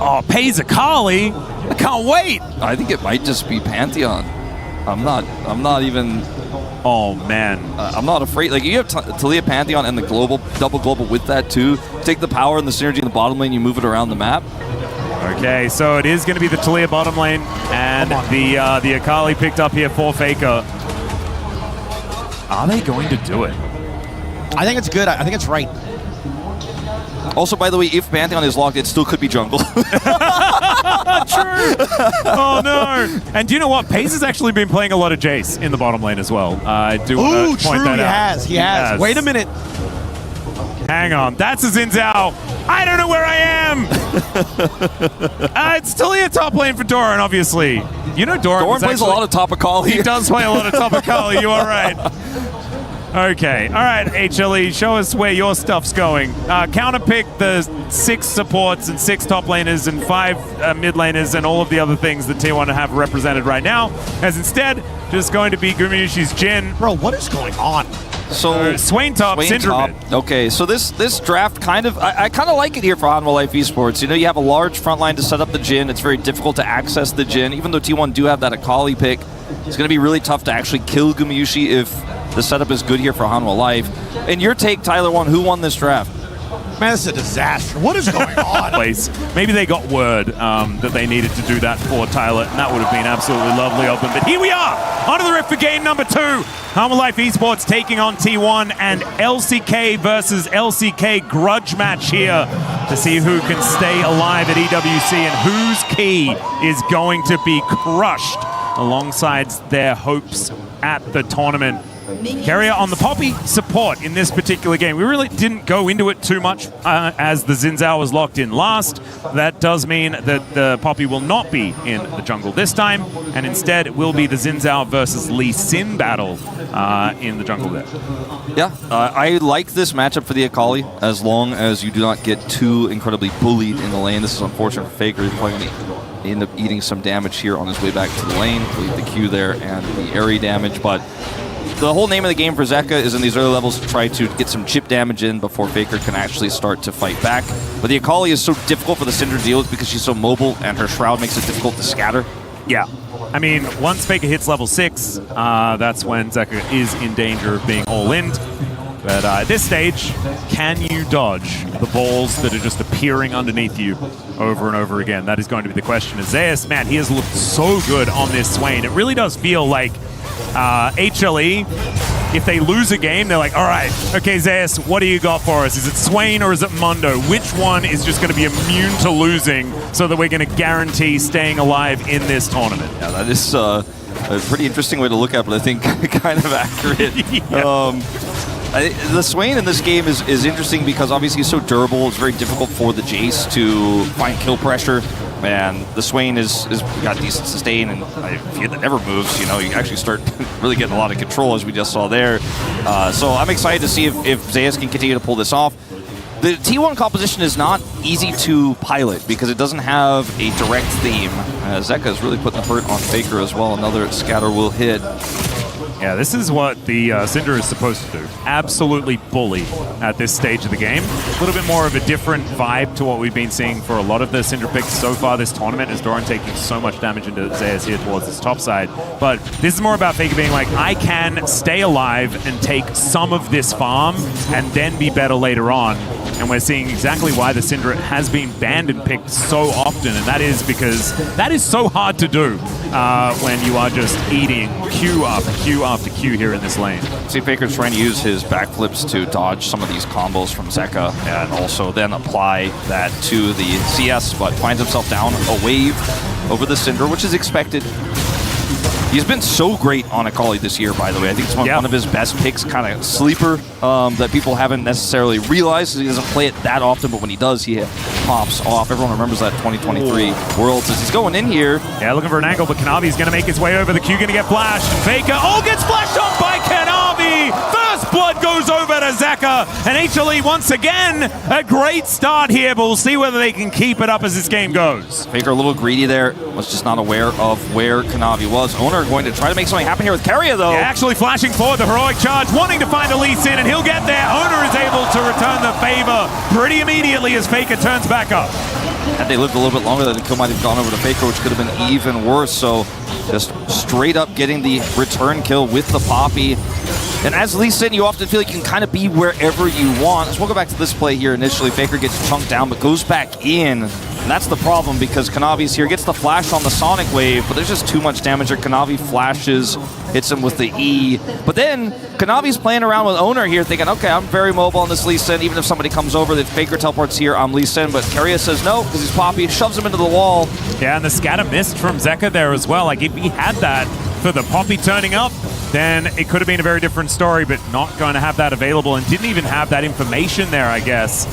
Oh, pays Akali. I can't wait. I think it might just be Pantheon. I'm not even. Oh man, I'm not afraid. Like, you have Talia Pantheon and the double global with that too. Take the power and the synergy in the bottom lane, you move it around the map. Okay, so it is going to be the Talia bottom lane, and the Akali picked up here for Faker. Are they going to do it? I think it's good. I think it's right. Also, by the way, if Pantheon is locked, it still could be jungle. True. Oh no! And do you know what? Pace has actually been playing a lot of Jace in the bottom lane as well. I do want to point that out. He has. Wait a minute. Hang on. That's a Xin Zhao. I don't know where I am. It's Talia top lane for Doran, obviously. You know Doran plays a lot of top Akali. He does play a lot of top Akali. You are right. Okay, all right, HLE, show us where your stuff's going. Counterpick the 6 supports and 6 top laners and 5 mid laners and all of the other things that T1 have represented right now, as instead, just going to be Gumayusi's Jhin. Bro, what is going on? So Swain top, Syndra mid. Okay, so this draft kind of, I kind of like it here for Hanwha Life Esports. You know, you have a large front line to set up the Jhin. It's very difficult to access the Jhin. Even though T1 do have that Akali pick, it's going to be really tough to actually kill Gumayusi if the setup is good here for Hanwha Life. And your take, Tyler, who won this draft? Man, this is a disaster. What is going on? Maybe they got word that they needed to do that for Tyler, and that would have been absolutely lovely of them. But here we are, onto the rip for game number 2. Hanwha Life Esports taking on T1 and LCK versus LCK grudge match here to see who can stay alive at EWC and whose key is going to be crushed alongside their hopes at the tournament. Keria on the Poppy support in this particular game. We really didn't go into it too much as the Xin Zhao was locked in last. That does mean that the Poppy will not be in the jungle this time, and instead it will be the Xin Zhao versus Lee Sin battle in the jungle there. Yeah, I like this matchup for the Akali as long as you do not get too incredibly bullied in the lane. This is unfortunate for Faker. He's probably going to end up eating some damage here on his way back to the lane. Leave the Q there and the Airy damage, but the whole name of the game for Zeka is in these early levels to try to get some chip damage in before Faker can actually start to fight back. But the Akali is so difficult for the Syndra to deal with because she's so mobile and her Shroud makes it difficult to scatter. Yeah. I mean, once Faker hits level 6, that's when Zeka is in danger of being all-in. But at this stage, can you dodge the balls that are just appearing underneath you over and over again? That is going to be the question. Zeus, man, he has looked so good on this Swain. It really does feel like HLE, if they lose a game, they're like, all right, okay, Zeus, what do you got for us? Is it Swain or is it Mundo? Which one is just going to be immune to losing so that we're going to guarantee staying alive in this tournament? Yeah, that is a pretty interesting way to look at it, but I think kind of accurate. Yeah. The Swain in this game is interesting because obviously he's so durable. It's very difficult for the Jace to find kill pressure. And the Swain is got decent sustain, and if it never moves, you know, you actually start really getting a lot of control, as we just saw there. So I'm excited to see if Zeus can continue to pull this off. The T1 composition is not easy to pilot because it doesn't have a direct theme. Zeka is really putting the hurt on Faker as well. Another scatter will hit. Yeah, this is what the Syndra is supposed to do. Absolutely bully at this stage of the game. A little bit more of a different vibe to what we've been seeing for a lot of the Syndra picks so far this tournament, as Doran taking so much damage into Zeus here towards his top side. But this is more about Faker being like, I can stay alive and take some of this farm and then be better later on. And we're seeing exactly why the Syndra has been banned and picked so often, and that is because that is so hard to do when you are just eating Q after Q after Q here in this lane. See, Faker's trying to use his backflips to dodge some of these combos from Zeka and also then apply that to the CS, but finds himself down a wave over the Syndra, which is expected. He's been so great on Akali this year, by the way. I think it's one of his best picks, kind of sleeper, that people haven't necessarily realized. He doesn't play it that often, but when he does, he pops off. Everyone remembers that 2023 Worlds as he's going in here. Yeah, looking for an angle, but Kanavi's going to make his way over. The Q going to get flashed. Faker, gets flashed on by Kanavi! First blood goes over to Zeka, and HLE once again, a great start here, but we'll see whether they can keep it up as this game goes. Faker a little greedy there, was just not aware of where Kanavi was. Oner going to try to make something happen here with Keria, though. Yeah, actually flashing forward, the heroic charge, wanting to find Elise in, and he'll get there. Oner is able to return the favor pretty immediately as Faker turns back up. Had they lived a little bit longer, the kill might have gone over to Faker, which could have been even worse. So just straight up getting the return kill with the Poppy. And as Lee said, you often feel like you can kind of be wherever you want. So we'll go back to this play here initially. Faker gets chunked down, but goes back in. And that's the problem because Kanavi's here, gets the flash on the Sonic Wave, but there's just too much damage there. Kanavi flashes, hits him with the E. But then Kanavi's playing around with Oner here, thinking, okay, I'm very mobile on this Lee Sin. Even if somebody comes over, that Faker teleports here, I'm Lee Sin. But Keria says no, because he's Poppy, shoves him into the wall. Yeah, and the scatter missed from Zeka there as well. Like, if he had that for the Poppy turning up, then it could have been a very different story, but not going to have that available and didn't even have that information there, I guess,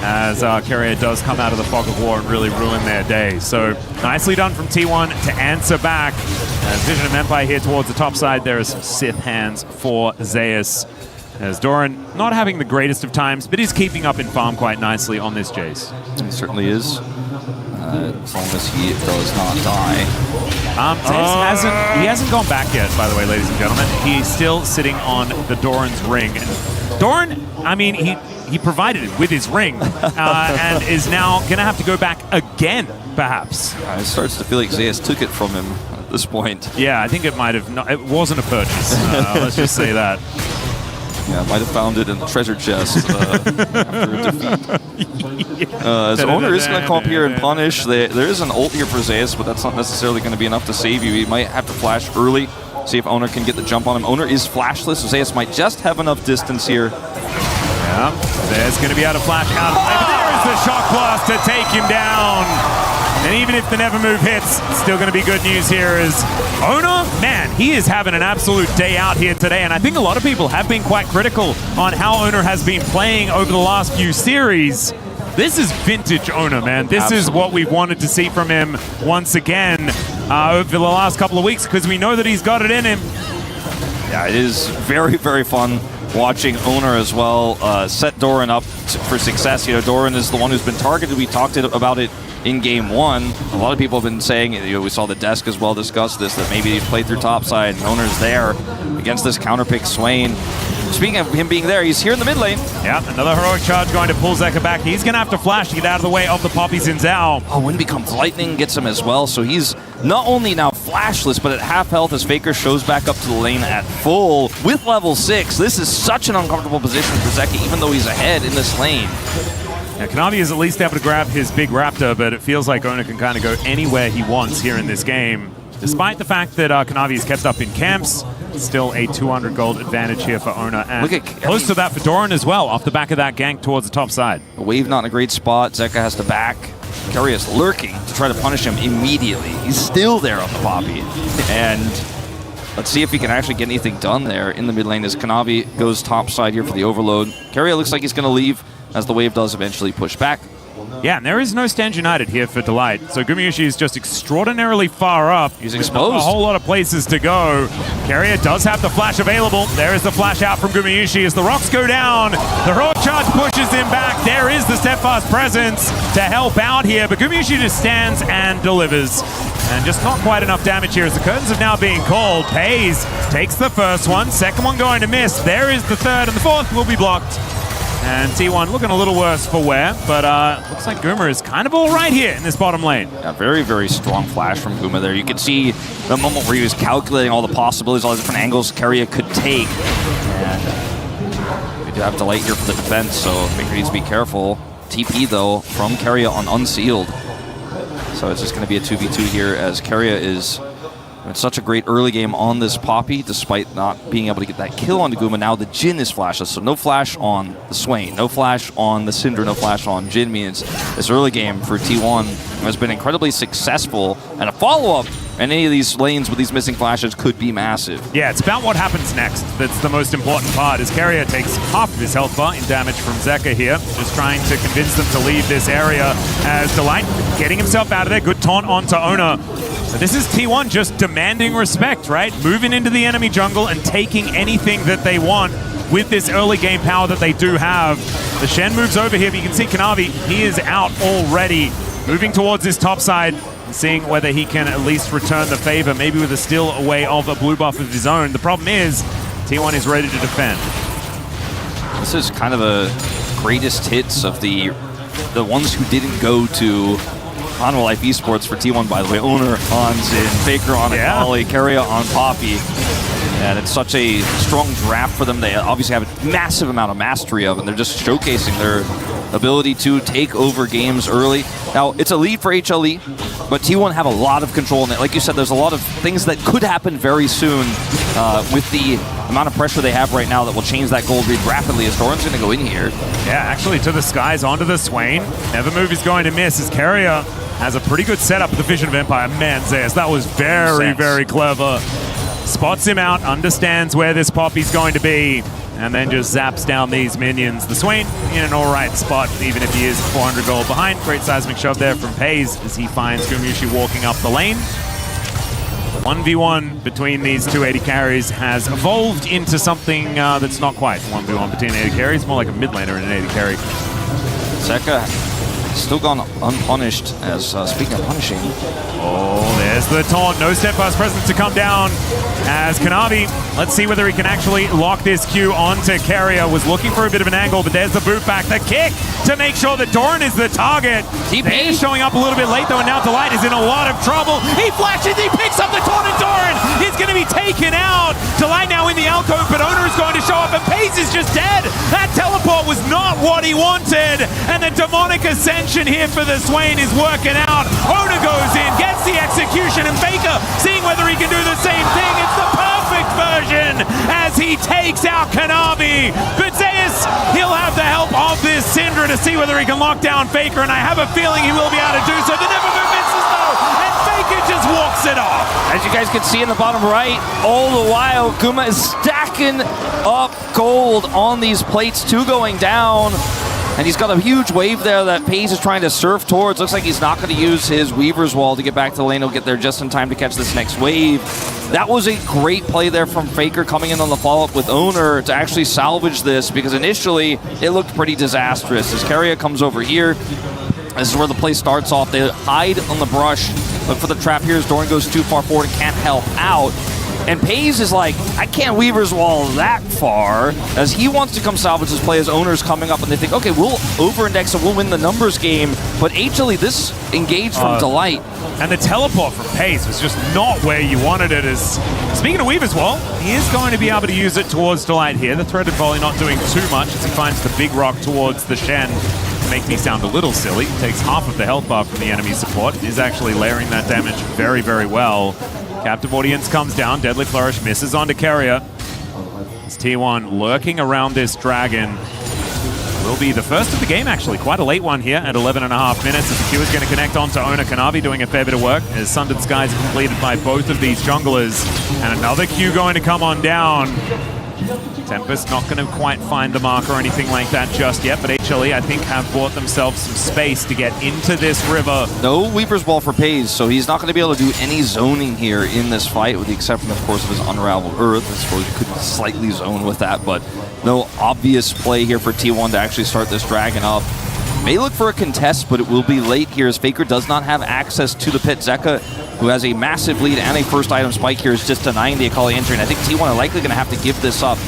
as Keria does come out of the fog of war and really ruin their day. So nicely done from T1 to answer back. Vision of Empire here towards the top side. There is some Sith hands for Zeus. As Doran not having the greatest of times, but he's keeping up in farm quite nicely on this Jace. He certainly is. As long as he does not die. Zeus hasn't gone back yet, by the way, ladies and gentlemen. He's still sitting on the Doran's ring. And Doran, I mean, he provided it with his ring and is now going to have to go back again, perhaps. It starts to feel like Zeus took it from him at this point. Yeah, I think it might have not. It wasn't a purchase. Let's just say that. Yeah, might have found it in the treasure chest after a defeat. As Oner is going to come up here and punish. There is an ult here for Zeus, but that's not necessarily going to be enough to save you. He might have to flash early, see if Oner can get the jump on him. Oner is flashless, so Zeus might just have enough distance here. Yeah, Zeus going to be able to flash out of the way, but there is the shock blast to take him down. And even if the never move hits, it's still going to be good news here is Oner, man, he is having an absolute day out here today. And I think a lot of people have been quite critical on how Oner has been playing over the last few series. This is vintage Oner, man. This is what we've wanted to see from him once again over the last couple of weeks because we know that he's got it in him. Yeah, it is very, very fun watching Oner as well set Doran up for success. You know, Doran is the one who's been targeted. We talked about it in game one. A lot of people have been saying, you know, we saw the desk as well discuss this, that maybe he's played through topside and Oner's there against this counterpick Swain. Speaking of him being there, he's here in the mid lane. Yeah, another heroic charge going to pull Zeka back. He's going to have to flash to get out of the way of the Poppy Zinzao. Oh, Wind becomes lightning, gets him as well. So he's not only now flashless, but at half health as Faker shows back up to the lane at full with level 6. This is such an uncomfortable position for Zeka, even though he's ahead in this lane. Yeah, Kanavi is at least able to grab his big raptor, but it feels like Oner can kind of go anywhere he wants here in this game. Despite the fact that Kanavi is kept up in camps, still a 200 gold advantage here for Oner. And close to that for Doran as well, off the back of that gank towards the top side. The wave not in a great spot. Zeka has to back. Keria is lurking to try to punish him immediately. He's still there on the Poppy. And let's see if he can actually get anything done there in the mid lane as Kanavi goes top side here for the overload. Keria looks like he's going to leave as the wave does eventually push back. Yeah, and there is no Stand United here for Delight. So Gumayusi is just extraordinarily far up. He's exposed. A whole lot of places to go. Keria does have the flash available. There is the flash out from Gumayusi as the rocks go down. The heroic charge pushes him back. There is the steadfast presence to help out here. But Gumayusi just stands and delivers. And just not quite enough damage here as the curtains are now being called. Pays takes the first one. Second one going to miss. There is the third, and the fourth will be blocked. And T1 looking a little worse for wear, but looks like Guma is kind of all right here in this bottom lane. Yeah, very, very strong flash from Guma there. You could see the moment where he was calculating all the possibilities, all the different angles Keria could take. And we do have Delight here for the defense, so Faker needs to be careful. TP, though, from Keria on Unsealed. So it's just going to be a 2v2 here as Keria is in such a great early game on this Poppy, despite not being able to get that kill on Guma. Now the Jhin is flashless, so no flash on the Swain, no flash on the Syndra, no flash on Jhin means this early game for T1 has been incredibly successful, and a follow-up in any of these lanes with these missing flashes could be massive. Yeah, it's about what happens next that's the most important part, as Keria takes half of his health bar in damage from Zeka here, just trying to convince them to leave this area as Delight getting himself out of there. Good taunt onto Oner. But this is T1 just demanding respect, right? Moving into the enemy jungle and taking anything that they want with this early game power that they do have. The Shen moves over here, but you can see Kanavi, he is out already. Moving towards this top side, and seeing whether he can at least return the favor, maybe with a steal away of a blue buff of his own. The problem is, T1 is ready to defend. This is kind of a greatest hits of the ones who didn't go to Honor Life Esports for T1, by the way. Oner on Zin, Faker on Akali, Keria on Poppy. And it's such a strong draft for them. They obviously have a massive amount of mastery of, and they're just showcasing their ability to take over games early. Now, it's a lead for HLE, but T1 have a lot of control in it. Like you said, there's a lot of things that could happen very soon with the amount of pressure they have right now that will change that gold lead rapidly as Doran's going to go in here. Yeah, actually to the skies, onto the Swain. Never move is going to miss as Keria has a pretty good setup with the Vision of Empire. Man, Zeus, that was very, very clever. Spots him out, understands where this Poppy's going to be, and then just zaps down these minions. The Swain in an alright spot, even if he is 400 gold behind. Great seismic shove there from Pays as he finds Gumayusi walking up the lane. 1v1 between these two AD carries has evolved into something that's not quite 1v1 between AD carries, more like a mid laner and an AD carry. Zeka still gone unpunished, as speaking of punishing. Oh, there's the taunt. No steadfast presence to come down as Kanavi. Let's see whether he can actually lock this Q onto Keria. Was looking for a bit of an angle, but there's the boot back. The kick to make sure that Doran is the target. They're showing up a little bit late, though, and now Delight is in a lot of trouble. He flashes, he picks up the taunt, and Doran is going to be taken out. Delight now in the alcove, but Oner is going to show up, and Pace is just dead. That teleport was not what he wanted, and the demonic ascension here for the Swain is working out. Oner goes in, gets the execution, and Faker seeing whether he can do the same thing. It's the perfect version as he takes out Kanavi. But Zeus, he'll have the help of this Syndra to see whether he can lock down Faker, and I have a feeling he will be able to do so. The never misses though, and Faker just walks it off. As you guys can see in the bottom right, all the while, Guma is stacking up gold on these plates, two going down. And he's got a huge wave there that Pays is trying to surf towards. Looks like he's not going to use his Weaver's Wall to get back to the lane. He'll get there just in time to catch this next wave. That was a great play there from Faker coming in on the follow-up with Oner to actually salvage this, because initially it looked pretty disastrous. As Keria comes over here, this is where the play starts off. They hide on the brush, look for the trap here as Doran goes too far forward and can't help out. And Pays is like, I can't Weaver's Wall that far, as he wants to come salvage this play as Oner's coming up, and they think, okay, we'll over-index and we'll win the numbers game. But HLE, this engaged from Delight. And the teleport from Pays was just not where you wanted it. As speaking of Weaver's Wall, he is going to be able to use it towards Delight here. The threaded volley not doing too much as he finds the big rock towards the Shen. To make me sound a little silly, takes half of the health bar from the enemy support. Is actually layering that damage very, very well. Captive Audience comes down, Deadly Flourish misses onto Keria. It's T1 lurking around this dragon. Will be the first of the game, actually. Quite a late one here at 11.5 minutes as the Q is going to connect onto Oner. Kanavi doing a fair bit of work as Sundered Skies completed by both of these junglers. And another Q going to come on down. Tempest not going to quite find the mark or anything like that just yet, but HLE, I think, have bought themselves some space to get into this river. No Weaver's Wall for Pays, so he's not going to be able to do any zoning here in this fight, with the exception, of course, of his Unraveled Earth. I suppose you could slightly zone with that, but no obvious play here for T1 to actually start this dragon up. May look for a contest, but it will be late here as Faker does not have access to the pit. Zeka, who has a massive lead and a first item spike here, is just denying the Akali entry, and I think T1 are likely going to have to give this up.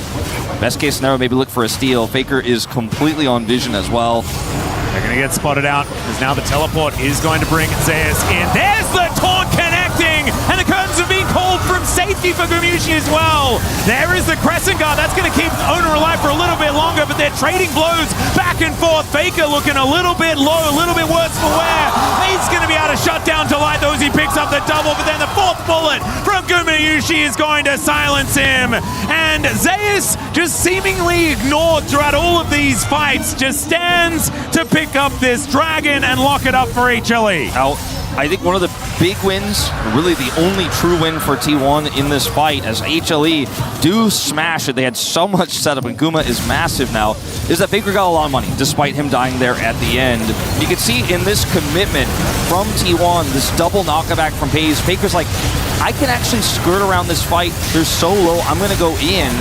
Best case scenario, maybe look for a steal. Faker is completely on vision as well. They're going to get spotted out, because now the teleport is going to bring Zeus in. There's the taunt connecting, and the curtains have been called from safety for Gumayusi as well. There is the Crescent Guard. That's going to keep Oner alive for a little bit longer, but they're trading blows back and forth. Faker looking a little bit low, a little bit worse for wear. He's going to be able to shut down Delight those. He picks up the double, but then the fourth bullet from Gumayusi is going to silence him. And Zeus, just seemingly ignored throughout all of these fights, just stands to pick up this dragon and lock it up for HLE. Now, I think one of the big wins, really the only true win for T1 in this fight, as HLE do smash it. They had so much setup, and Guma is massive now, is that Faker got a lot of money, despite him dying there at the end. You can see in this commitment from T1, this double knockaback from FaZe, Faker's like, I can actually skirt around this fight. They're so low, I'm going to go in.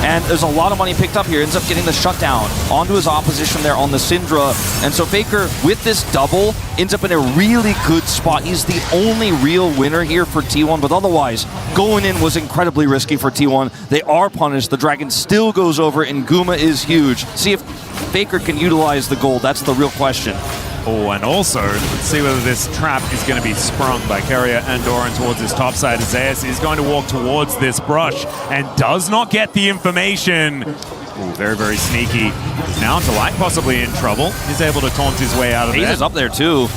And there's a lot of money picked up here. Ends up getting the shutdown onto his opposition there on the Syndra. And so Faker, with this double, ends up in a really good spot. He's the only real winner here for T1, but otherwise, going in was incredibly risky for T1. They are punished. The Dragon still goes over, and Guma is huge. See if Faker can utilize the gold. That's the real question. Oh, and also, let's see whether this trap is going to be sprung by Keria and Doran towards his top side. Zeus is going to walk towards this brush and does not get the information. Ooh, very, very sneaky. Now Delight possibly in trouble. He's able to taunt his way out of there. FaZe is up there too.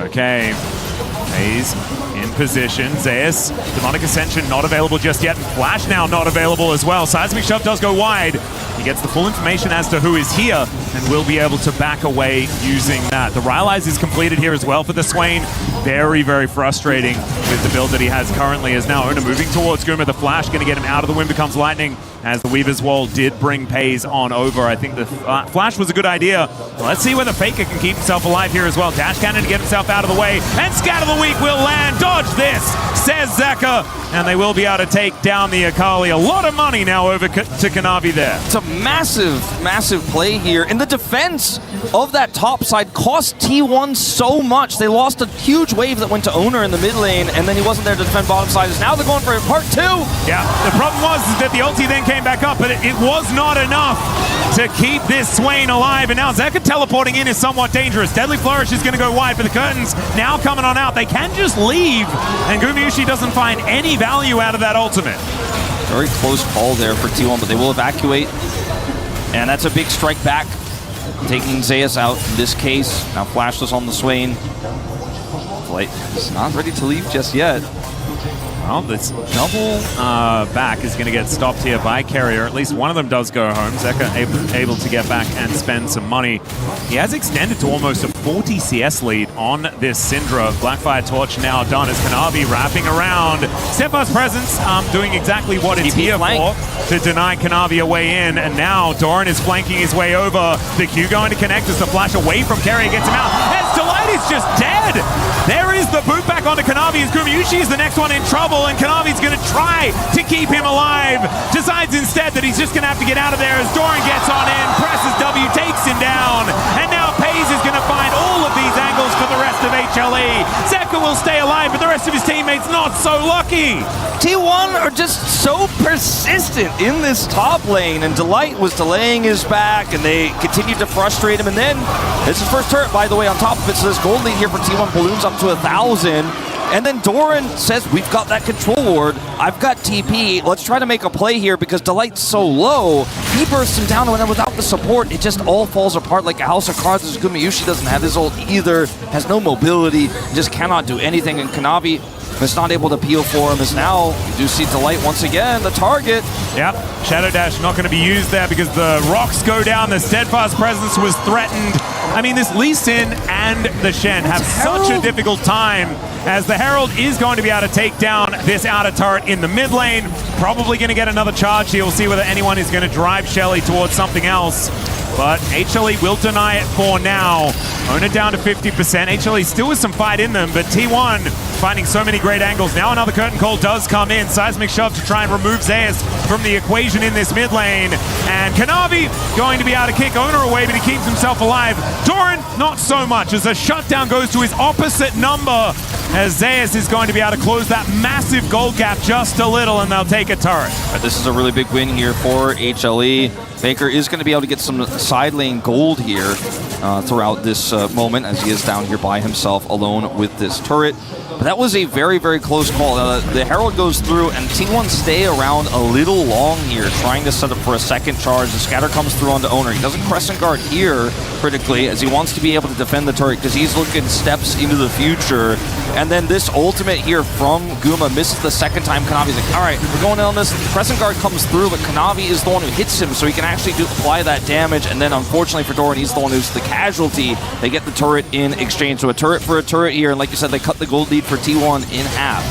Okay. FaZe in position. Zeus, Demonic Ascension not available just yet, and Flash now not available as well. Seismic Shove does go wide. He gets the full information as to who is here and will be able to back away using that. The Rylize is completed here as well for the Swain. Very, very frustrating with the build that he has currently, as now Oner moving towards Guma. The Flash going to get him out of the wind, becomes lightning, as the Weaver's Wall did bring FaZe on over. I think the Flash was a good idea. Let's see whether Faker can keep himself alive here as well. Dash Cannon to get himself out of the way, and Scatter the Weak will land. Dodge this, says Zeka, and they will be able to take down the Akali. A lot of money now over to Kanavi there. It's a massive, massive play here. And the defense of that top side cost T1 so much. They lost a huge wave that went to Oner in the mid lane, and then he wasn't there to defend bottom side. Now they're going for part 2. Yeah, the problem was that the ulti then came back up, but it was not enough to keep this Swain alive. And now Zeka teleporting in is somewhat dangerous. Deadly Flourish is going to go wide, but the curtains now coming on out. They can just leave, and Gumayusi doesn't find any value out of that ultimate. Very close call there for T1, but they will evacuate. And that's a big strike back, taking Zeus out in this case. Now Flashless on the Swain. Light is not ready to leave just yet. Well, this double back is going to get stopped here by Keria. At least one of them does go home. Zeka able to get back and spend some money. He has extended to almost a 40 CS lead on this Syndra. Blackfire Torch now done as Kanavi wrapping around. Steadfast Presence doing exactly what it's here for, to deny Kanavi a way in. And now Doran is flanking his way over. The Q going to connect as the flash away from Keria gets him out. As Delight is just dead. There is the boot back onto Kanavi as Gumayusi is the next one in trouble, and Kanavi's going to try to keep him alive. Decides instead that he's just going to have to get out of there as Doran gets on in, presses W, takes him down, and now FaZe is going to find all of these angles for the rest of HLE. Zeka will stay alive, but the rest of his teammates not so lucky. T1 are just so persistent in this top lane, and Delight was delaying his back, and they continued to frustrate him. And then, it's his first turret, by the way, on top of it, so this gold lead here for T1 balloons up to 1,000. And then Doran says, we've got that control ward. I've got TP. Let's try to make a play here because Delight's so low. He bursts him down, and then without the support, it just all falls apart like a house of cards. As Gumayusi doesn't have his ult either, has no mobility, just cannot do anything. And Kanavi is not able to peel for him, as now you do see Delight once again, the target. Yep, Shadow Dash not going to be used there because the rocks go down. The Steadfast Presence was threatened. I mean, this Lee Sin and the Shen have such a difficult time, as the Herald is going to be able to take down this outer turret in the mid lane. Probably going to get another charge here. We'll see whether anyone is going to drive Shelly towards something else. But HLE will deny it for now. Oner down to 50%. HLE still with some fight in them, but T1 finding so many great angles. Now another curtain call does come in. Seismic Shove to try and remove Zeus from the equation in this mid lane. And Kanavi going to be able to kick Oner away, but he keeps himself alive. Doran, not so much, as a shutdown goes to his opposite number, as Zeus is going to be able to close that massive gold gap just a little, and they'll take a turret. This is a really big win here for HLE. Faker is going to be able to get some side lane gold here throughout this moment, as he is down here by himself alone with this turret. But that was a very, very close call. The Herald goes through, and T1 stay around a little long here, trying to set up for a second charge. The scatter comes through onto Oner. He doesn't crescent guard here critically, as he wants to be able to defend the turret, because he's looking steps into the future. And then this ultimate here from Guma misses the second time. Kanavi's like, all right, we're going in on this. Crescent Guard comes through, but Kanavi is the one who hits him, so he can actually apply that damage. And then, unfortunately for Doran, he's the one who's the casualty. They get the turret in exchange. So a turret for a turret here, and like you said, they cut the gold lead for T1 in half.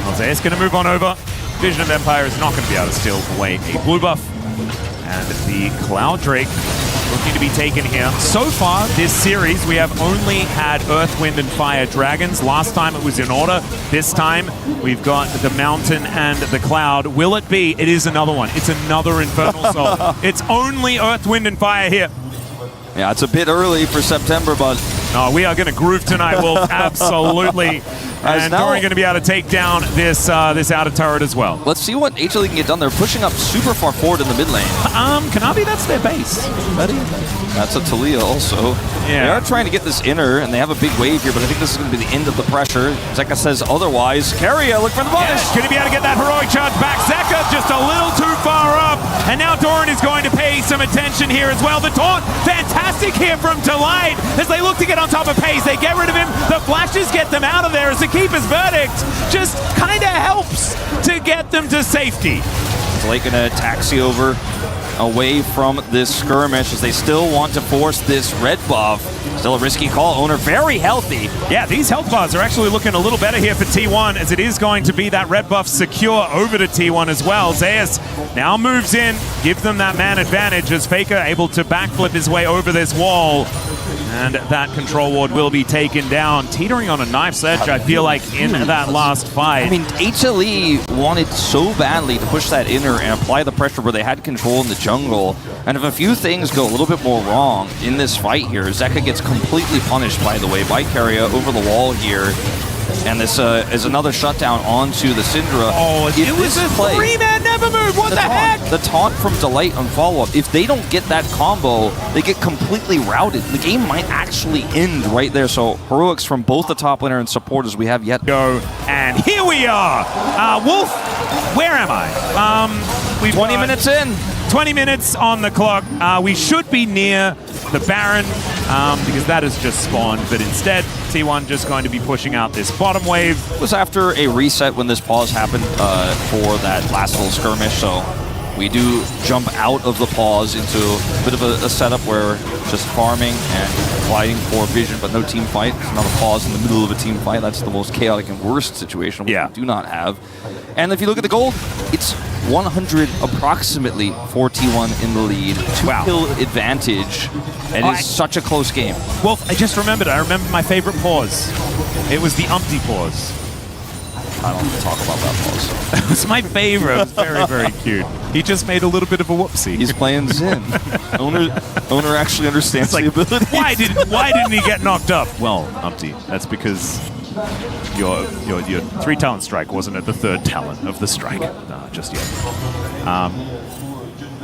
Well, Zeus going to move on over. Vision of Empire is not going to be able to steal away a blue buff. And the Cloud Drake looking to be taken here. So far, this series, we have only had Earth, Wind, and Fire Dragons. Last time it was in order. This time, we've got the Mountain and the Cloud. Will it be? It is another one. It's another Infernal Soul. It's only Earth, Wind, and Fire here. Yeah, it's a bit early for September, but... No, we are going to groove tonight, Wolf. Absolutely. And Doran going to be able to take down this outer turret as well. Let's see what HLE can get done. They're pushing up super far forward in the mid lane. Kanavi, that's their base. Buddy. That's a Talia also. Yeah. They are trying to get this inner, and they have a big wave here, but I think this is going to be the end of the pressure. Zeka says otherwise. Keria, look for the punish. Yeah, going to be able to get that heroic charge back. Zeka just a little too far up. And now Doran is going to pay some attention here as well. The taunt, fantastic here from Delight. As they look to get on top of Pace, they get rid of him. The flashes get them out of there as the Keeper's verdict just kind of helps to get them to safety. Delight going to taxi over away from this skirmish as they still want to force this red buff. Still a risky call. Oner very healthy. Yeah, these health bars are actually looking a little better here for T1 as it is going to be that red buff secure over to T1 as well. Zeus now moves in, gives them that man advantage as Faker able to backflip his way over this wall. And that control ward will be taken down. Teetering on a knife's edge, I feel like, in that last fight. I mean, HLE wanted so badly to push that inner and apply the pressure where they had control in the jungle. And if a few things go a little bit more wrong in this fight here, Zeka gets completely punished, by the way, by Keria over the wall here. And this is another shutdown onto the Syndra. Oh, it was a three-man never move. What the heck? The taunt from Delight on follow-up. If they don't get that combo, they get completely routed. The game might actually end right there. So heroics from both the top laner and support as we have yet. Go. And here we are. Wolf, where am I? We've 20 minutes in. 20 minutes on the clock. We should be near the Baron because that has just spawned. But instead, T1 just going to be pushing out this bottom wave. It was after a reset when this pause happened for that last little skirmish. So we do jump out of the pause into a bit of a setup where just farming and fighting for vision, but no team fight. It's not a pause in the middle of a team fight. That's the most chaotic and worst situation we do not have. And if you look at the gold, it's 100 approximately for T1 in the lead. Two-kill advantage. It is such a close game. Well, I just remembered. I remember my favorite pause. It was the Umpty pause. I don't want to talk about that pause. It was my favorite. It was very, very cute. He just made a little bit of a whoopsie. He's playing Zen. Oner actually understands the ability. Why didn't he get knocked up? Well, Umpty, that's because your 3-talent strike wasn't at the 3rd talent of the strike just yet.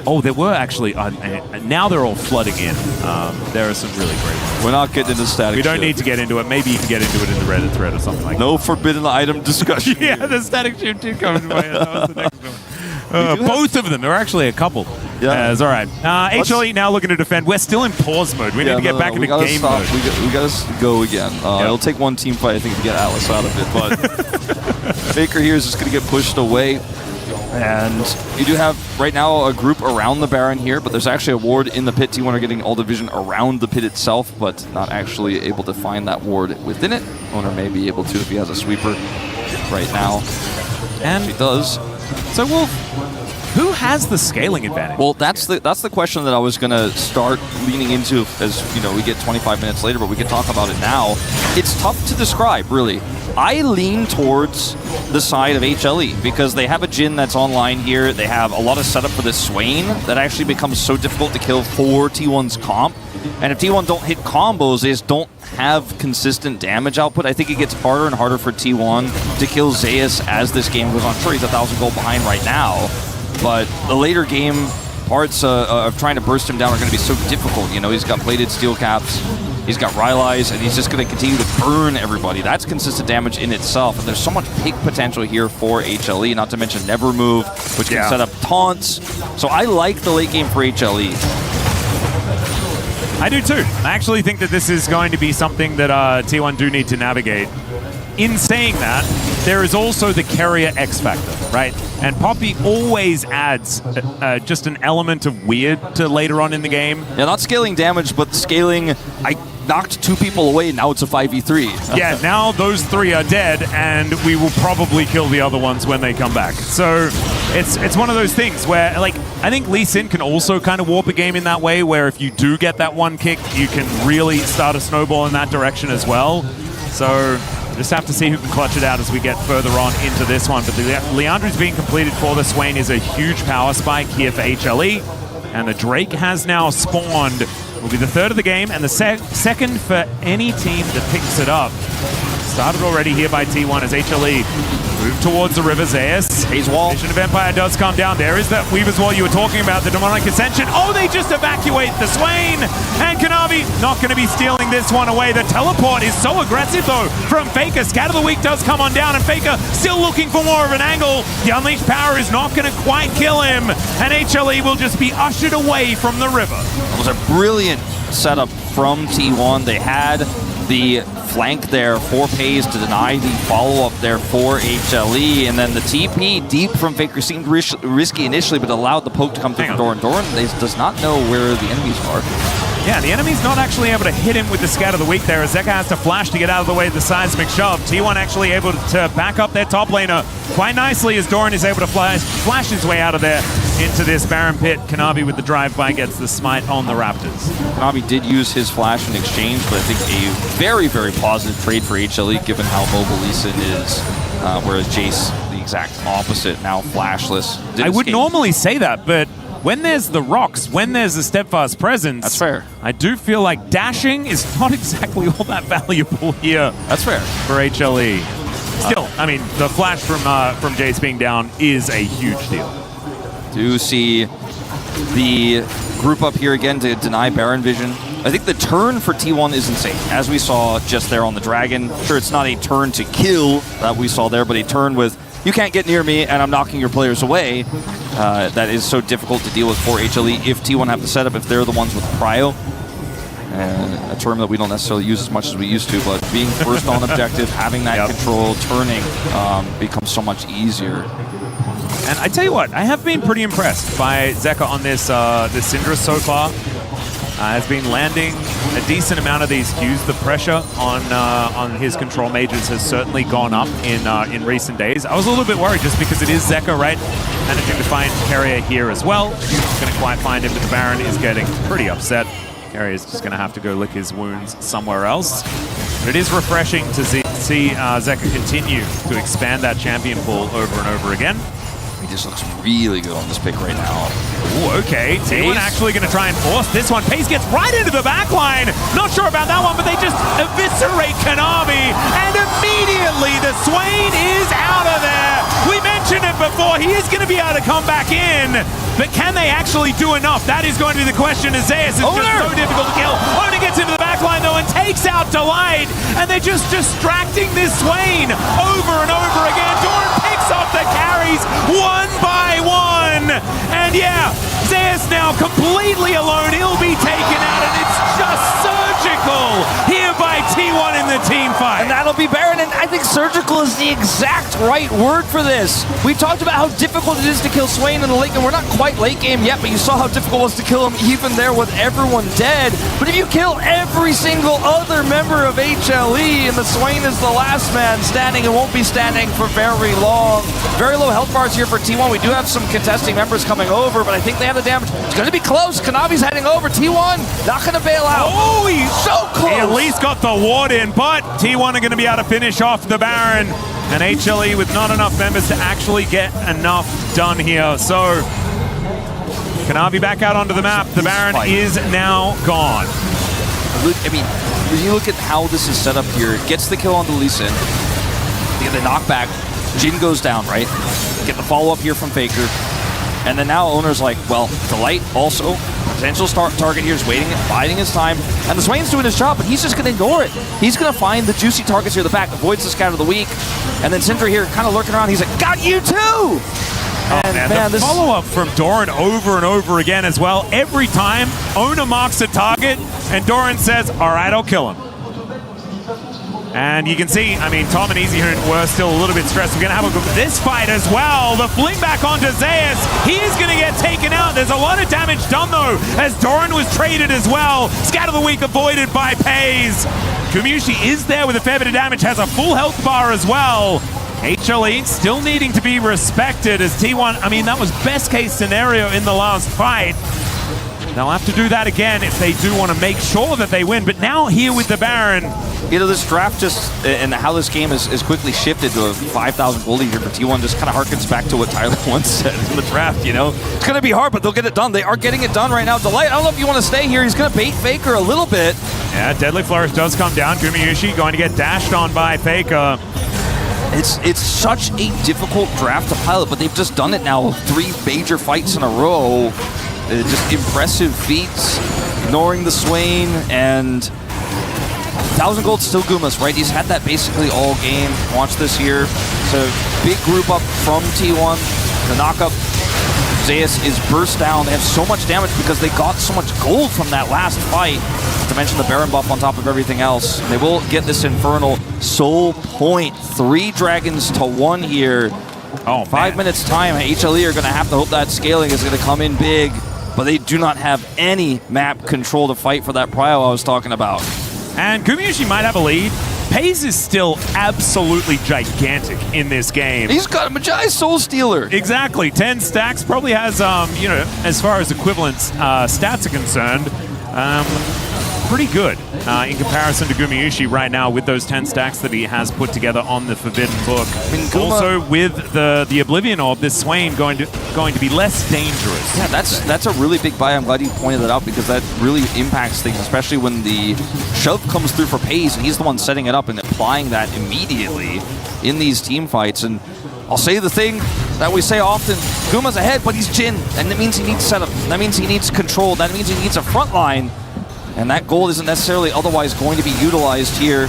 Oh, there were actually, now they're all flooding in. There are some really great ones. We're not getting into static We don't shift. need to get into it. Maybe you can get into it in the Reddit thread or something like that. No forbidden item discussion. Yeah, the static shift did come to my head. That was the next one. Both of them. There were actually a couple. Yeah. It's all right. HLE now looking to defend. We're still in pause mode. We need to get back into game mode. We got to go again. It'll take one team fight, I think, to get Atlas out of it. But Faker here is just going to get pushed away. And you do have, right now, a group around the Baron here, but there's actually a ward in the pit. T1 are getting all the vision around the pit itself, but not actually able to find that ward within it. Oner may be able to if he has a sweeper right now. And he does. So, Wolf, who has the scaling advantage? Well, that's the question that I was going to start leaning into as, you know, we get 25 minutes later, but we can talk about it now. It's tough to describe, really. I lean towards the side of HLE because they have a Jhin that's online here. They have a lot of setup for this Swain that actually becomes so difficult to kill for T1's comp. And if T1 don't hit combos, they just don't have consistent damage output. I think it gets harder and harder for T1 to kill Zeus as this game goes on. Sure, he's 1,000 gold behind right now, but the later game parts of trying to burst him down are going to be so difficult. You know, he's got plated steel caps, he's got Rylai's, and he's just going to continue to burn everybody. That's consistent damage in itself, and there's so much pick potential here for HLE, not to mention Never Move, which can set up taunts. So I like the late game for HLE. I do too. I actually think that this is going to be something that T1 do need to navigate. in saying that, there is also the Keria X factor, right? And Poppy always adds just an element of weird to later on in the game. Yeah, not scaling damage, but scaling. I knocked 2 people away, now it's a 5v3. Yeah, now those 3 are dead, and we will probably kill the other ones when they come back. So it's one of those things where, like, I think Lee Sin can also kind of warp a game in that way, where if you do get that one kick, you can really start a snowball in that direction as well. So just have to see who can clutch it out as we get further on into this one. But the Leandri's being completed for the Swain is a huge power spike here for HLE. And the Drake has now spawned. Will be the 3rd of the game and the second for any team that picks it up. Started already here by T1 as HLE move towards the river. Zeus. Haze Wall. Vision of Empire does come down. There is that Weaver's Wall you were talking about, the Demonic Ascension. Oh, they just evacuate the Swain. And Kanavi not going to be stealing this one away. The teleport is so aggressive, though, from Faker. Scatter the Weak does come on down, and Faker still looking for more of an angle. The Unleashed Power is not going to quite kill him, and HLE will just be ushered away from the river. It was a brilliant setup from T1. They had the flank there for Pays to deny the follow-up there for HLE, and then the TP deep from Faker seemed risky initially, but allowed the poke to come through from Doran. Doran does not know where the enemies are. Yeah, the enemy's not actually able to hit him with the Scatter of the Weak there, as Zeka has to flash to get out of the way of the seismic shove. T1 actually able to back up their top laner quite nicely, as Doran is able to flash his way out of there into this Baron Pit. Kanavi with the drive-by gets the smite on the Raptors. Kanavi did use his flash in exchange, but I think a very, very positive trade for HLE given how mobile Lee Sin is, whereas Jace, the exact opposite, now flashless. I would normally say that, but when there's the rocks, when there's the steadfast presence, that's fair. I do feel like dashing is not exactly all that valuable here. That's fair for HLE. Still, I mean, the flash from Jace being down is a huge deal. Do see the group up here again to deny Baron Vision. I think the turn for T1 is insane, as we saw just there on the Dragon. Sure, it's not a turn to kill that we saw there, but a turn with, you can't get near me and I'm knocking your players away. That is so difficult to deal with for HLE if T1 have the setup, if they're the ones with Prio. A term that we don't necessarily use as much as we used to, but being first on objective, having that control, turning becomes so much easier. And I tell you what, I have been pretty impressed by Zeka on this Syndra so far. Has been landing a decent amount of these Qs. The pressure on his control mages has certainly gone up in recent days. I was a little bit worried just because it is Zeka, right? Managing to find Keria here as well. He's not going to quite find him, but the Baron is getting pretty upset. Keria is just going to have to go lick his wounds somewhere else. But it is refreshing to see Zeka continue to expand that champion pool over and over again. He just looks really good on this pick right now. Ooh, okay. T1 actually going to try and force this one. Pace gets right into the back line. Not sure about that one, but they just eviscerate Kanavi. And immediately the Swain is out of there. We mentioned it before. He is going to be able to come back in. But can they actually do enough? That is going to be the question, as Zeus is just so difficult to kill. Oner gets into the back line, though, and takes out Delight. And they're just distracting this Swain over and over again. Doran picks up the carries one by one. And yeah, Zeus now completely alone. He'll be taken out, and it's just surgical here by T1 in the team fight. And that'll be Baron, and I think surgical is the exact right word for this. We talked about how difficult it is to kill Swain in the late game. We're not quite late game yet, but you saw how difficult it was to kill him even there with everyone dead. But if you kill every single other member of HLE and the Swain is the last man standing, it won't be standing for very long. Very low health bars here for T1. We do have some contesting members coming over, but I think they have the damage. It's going to be close. Kanavi's heading over. T1 not going to bail out. Oh, he's so close. He at least got the ward in, but T1 are going to be able to finish off the Baron. And HLE with not enough members to actually get enough done here. So Kanavi back out onto the map. The Baron is now gone. I mean, when you look at how this is set up here, it gets the kill on the Lee Sin. They get the knockback. Jin goes down, right? Get the follow-up here from Faker. And then now Oner's like, well, Delight also. Potential target here is waiting, biding his time. And the Swain's doing his job, but he's just going to ignore it. He's going to find the juicy targets here at the back, avoids the Scatter of the Weak. And then Syndra here kind of lurking around. He's like, got you too! And man, the follow-up from Doran over and over again as well. Every time, Oner marks a target, and Doran says, all right, I'll kill him. And you can see, I mean, Tom and Easy were still a little bit stressed. We're going to have a look at this fight as well. The fling back onto Zeus. He is going to get taken out. There's a lot of damage done, though, as Doran was traded as well. Scatter the Weak avoided by Pays. Gumayusi is there with a fair bit of damage, has a full health bar as well. HLE still needing to be respected as T1, I mean, that was best case scenario in the last fight. They'll have to do that again if they do want to make sure that they win. But now here with the Baron. You know, this draft just, and how this game is quickly shifted to a 5,000 gold here for T1 just kind of harkens back to what Tyler once said in the draft, you know? It's going to be hard, but they'll get it done. They are getting it done right now. Delight, I don't know if you want to stay here. He's going to bait Faker a little bit. Yeah, Deadly Flourish does come down. Gumayusi going to get dashed on by Faker. It's such a difficult draft to pilot, but they've just done it now 3 major fights in a row. Just impressive feats, ignoring the Swain, and 1,000 gold still Gumas, right? He's had that basically all game. Watch this here. It's a big group up from T1. The knockup, Zeus is burst down. They have so much damage because they got so much gold from that last fight. Not to mention the Baron buff on top of everything else. They will get this Infernal Soul Point. 3 dragons to 1 here. Oh, 5 minutes time. HLE are going to have to hope that scaling is going to come in big. But they do not have any map control to fight for that prio I was talking about. And Gumayusi might have a lead. Pays is still absolutely gigantic in this game. He's got a Magi Soul Stealer. Exactly. 10 stacks. Probably has, you know, as far as equivalence stats are concerned, pretty good in comparison to Gumayusi right now with those 10 stacks that he has put together on the Forbidden Book. I mean, also with the Oblivion Orb, this Swain going to be less dangerous. Yeah, that's a really big buy. I'm glad you pointed that out because that really impacts things, especially when the shove comes through for Pays and he's the one setting it up and applying that immediately in these team fights. And I'll say the thing that we say often, Guma's ahead, but he's Jhin, and that means he needs setup. That means he needs control. That means he needs a front line. And that gold isn't necessarily otherwise going to be utilized here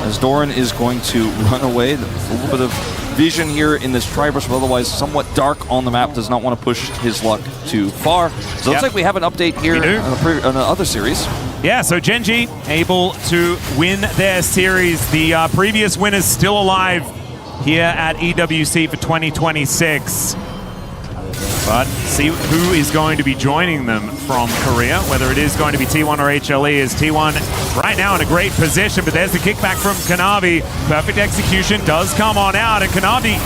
as Doran is going to run away. A little bit of vision here in this tri-brush, but otherwise somewhat dark on the map. Does not want to push his luck too far. So it looks like we have an update here on the other series. Yeah, so Genji able to win their series. The previous winners still alive here at EWC for 2026. But see who is going to be joining them from Keria, whether it is going to be T1 or HLE. Is T1 right now in a great position, but there's the kickback from Kanavi. Perfect execution does come on out, and Kanavi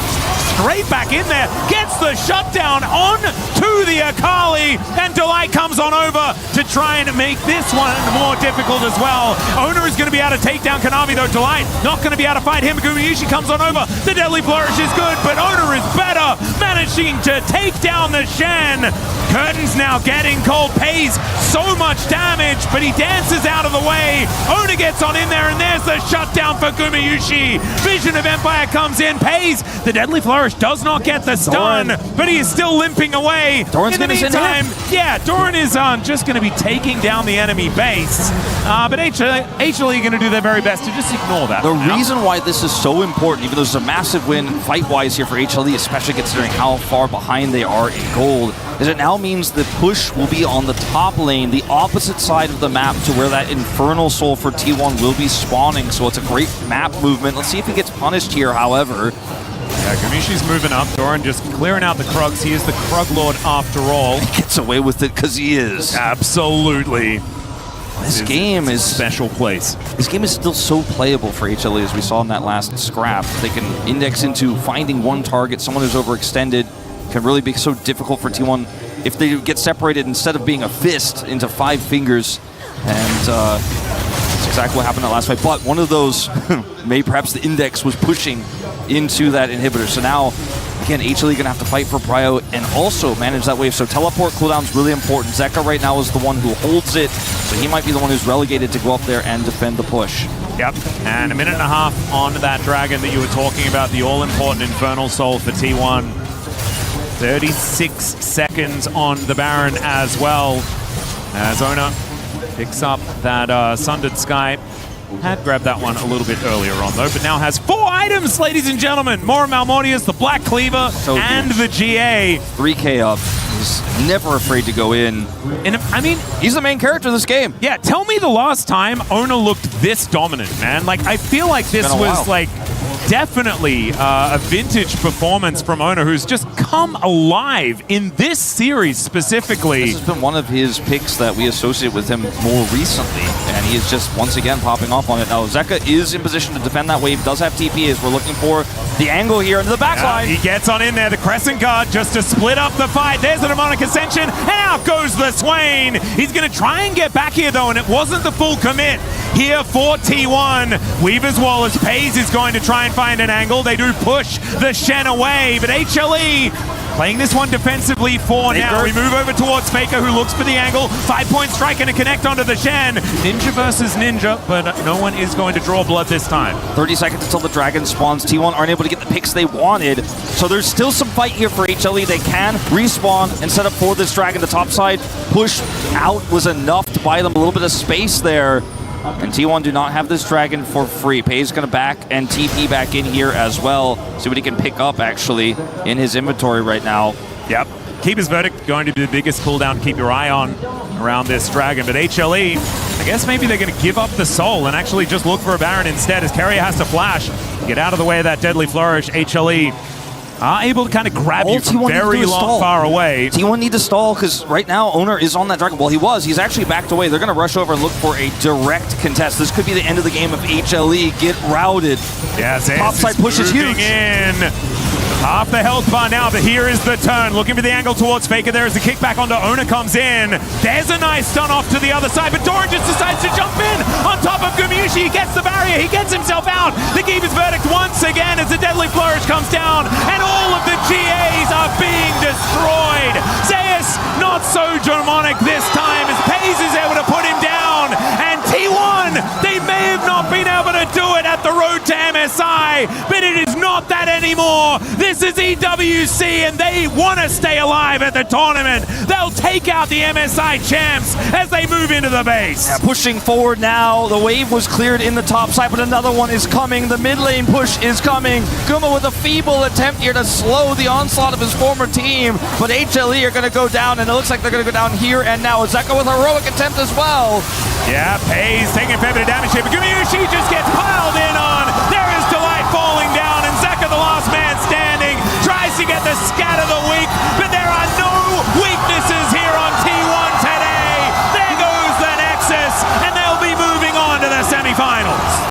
straight back in there, gets the shutdown on to the Akali, and Delight comes on over to try and make this one more difficult as well. Oner is going to be able to take down Kanavi, though Delight not going to be able to fight him. Gumayusi comes on over. The Deadly Flourish is good, but Oner is better, managing to take down the Shen. Curtains now getting cold. Pays so much damage, but he dances out of the way. Oner gets on in there, and there's the shutdown for Gumayusi. Vision of Empire comes in. Pays the Deadly Flourish does not get the stun, but he is still limping away. Doran's in the meantime, yeah, Doran is just going to be taking down the enemy base. But HLE going to do their very best to just ignore that. The reason why this is so important, even though it's a massive win fight-wise here for HLE, especially considering how far behind they are in gold, is it now means the push will be on the top lane, the opposite side of the map to where that Infernal Soul for T1 will be spawning. So it's a great map movement. Let's see if he gets punished here, however. Yeah, Gumayusi's moving up. Doran just clearing out the Krugs. He is the Krug Lord after all. He gets away with it because he is. Absolutely. This game is a special place. This game is still so playable for HLE, as we saw in that last scrap. They can index into finding one target. Someone who's overextended can really be so difficult for T1 if they get separated instead of being a fist into 5 fingers. And that's exactly what happened in that last fight. But one of those, maybe perhaps the index was pushing into that inhibitor. So now, again, HLE going to have to fight for prio and also manage that wave. So teleport cooldown is really important. Zeka right now is the one who holds it, so he might be the one who's relegated to go up there and defend the push. Yep, and a minute and a half on that dragon that you were talking about, the all-important Infernal Soul for T1. 36 seconds on the Baron as well, as Oner picks up that Sundered Sky. Had grabbed that one a little bit earlier on, though, but now has 4 items, ladies and gentlemen. More Malmortius, the Black Cleaver, and the GA. 3K up. He's never afraid to go in. And I mean, he's the main character of this game. Yeah, tell me the last time Oner looked this dominant, man. Like, I feel like this was, like, definitely a vintage performance from Oner, who's just come alive in this series specifically. This has been one of his picks that we associate with him more recently, and he is just once again popping off on it. Now, Zeka is in position to defend that wave, does have TP as we're looking for the angle here into the backline. He gets on in there, the Crescent Guard, just to split up the fight. There's the Demonic Ascension, and out goes the Swain. He's going to try and get back here, though, and it wasn't the full commit here for T1. Weaver's Wallace Pays is going to try and find an angle. They do push the Shen away, but HLE playing this one defensively for now. We move over towards Faker, who looks for the angle. 5-point strike and a connect onto the Shen. Ninja versus Ninja, but no one is going to draw blood this time. 30 seconds until the Dragon spawns. T1 aren't able to get the picks they wanted, so there's still some fight here for HLE. They can respawn and set up for this Dragon. The top side push out was enough to buy them a little bit of space there. And T1 do not have this Dragon for free. Pay's going to back and TP back in here as well. See what he can pick up, actually, in his inventory right now. Yep. Keeper's Verdict going to be the biggest cooldown to keep your eye on around this Dragon. But HLE, I guess maybe they're going to give up the soul and actually just look for a Baron instead, as Keria has to flash. Get out of the way of that Deadly Flourish. HLE are able to kind of grab you from very far away. T1 need to stall because right now Oner is on that Dragon. Well, he was. He's actually backed away. They're going to rush over and look for a direct contest. This could be the end of the game if HLE get routed. Yeah, top side push is huge. In. Half the health bar now, but here is the turn. Looking for the angle towards Faker. There is the kickback onto Oner comes in. There's a nice stun off to the other side, but Doran just decides to jump in on top of Gumayusi. He gets the barrier. He gets himself out. The Keeper's Verdict once again as the Deadly Flourish comes down, and all of the GAs are being destroyed. Zeus, not so demonic this time, as Pays is able to put him down, and T1, they may have not been able to do it at the road to MSI, but it is not that anymore. This is EWC, and they want to stay alive at the tournament. They'll take out the MSI champs as they move into the base. Yeah, pushing forward now. The wave was cleared in the top side, but another one is coming. The mid lane push is coming. Guma with a feeble attempt here to slow the onslaught of his former team, but HLE are going to go down, and it looks like they're going to go down here and now. Zeka with a heroic attempt as well. Yeah, Pays taking a fair bit of damage here, but Gumayusi just gets piled in on. There is Delight falling down, and Zeka, the last man standing, tries to get the scat of the week, but there are no weaknesses here on T1 today. There goes the Nexus, and they'll be moving on to the semifinals.